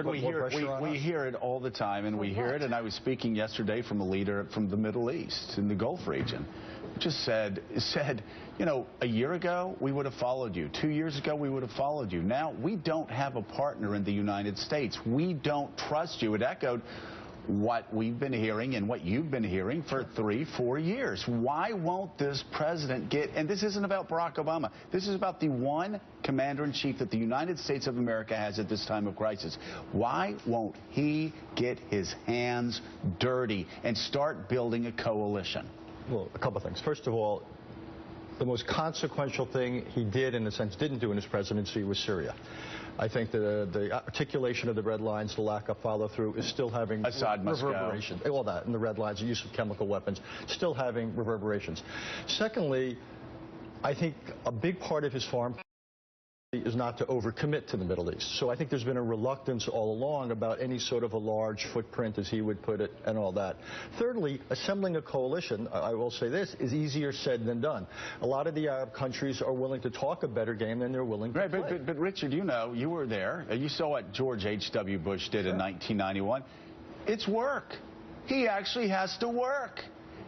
We hear it all the time, and we hear it. And I was speaking yesterday from a leader from the Middle East in the Gulf region. Just said, you know, a year ago we would have followed you. 2 years ago we would have followed you. Now we don't have a partner in the United States. We don't trust you. It echoed what we've been hearing and what you've been hearing for 3-4 years. Why won't this president get, and this isn't about Barack Obama, this is about the one commander-in-chief that the United States of America has at this time of crisis. Why won't he get his hands dirty and start building a coalition? Well, a couple of things. First of all, the most consequential thing he did, in a sense, didn't do in his presidency was Syria. I think the articulation of the red lines, the lack of follow-through is still having reverberations. All that, and the red lines, the use of chemical weapons, still having reverberations. Secondly, I think a big part of his foreign policy is not to overcommit to the Middle East. So I think there's been a reluctance all along about any sort of a large footprint, as he would put it, and all that. Thirdly, assembling a coalition, I will say this, is easier said than done. A lot of the Arab countries are willing to talk a better game than they're willing to play. But Richard, you know, you were there. You saw what George H.W. Bush did in 1991. It's work. He actually has to work.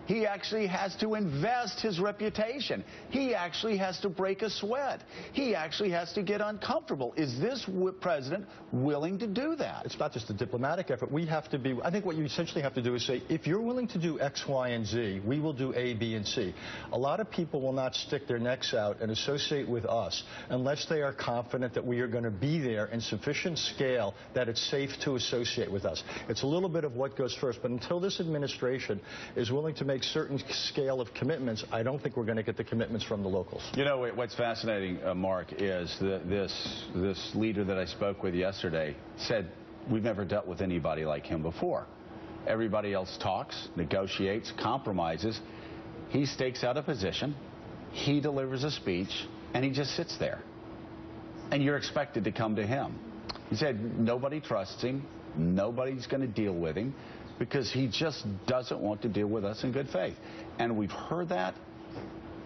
He actually has to invest his reputation. He actually has to break a sweat. He actually has to get uncomfortable. Is this president willing to do that? It's not just a diplomatic effort. We have to be, I think what you essentially have to do is say, if you're willing to do X, Y, and Z, we will do A, B, and C. A lot of people will not stick their necks out and associate with us unless they are confident that we are going to be there in sufficient scale that it's safe to associate with us. It's a little bit of what goes first, but until this administration is willing to make certain scale of commitments, I don't think we're going to get the commitments from the locals. You know, what's fascinating, Mark, is this leader that I spoke with yesterday said, we've never dealt with anybody like him before. Everybody else talks, negotiates, compromises. He stakes out a position, he delivers a speech, and he just sits there. And you're expected to come to him. He said nobody trusts him, nobody's going to deal with him, because he just doesn't want to deal with us in good faith. And we've heard that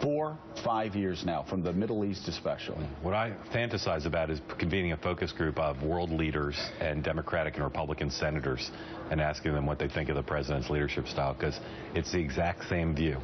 4-5 years now, from the Middle East especially. What I fantasize about is convening a focus group of world leaders and Democratic and Republican senators and asking them what they think of the president's leadership style, because it's the exact same view.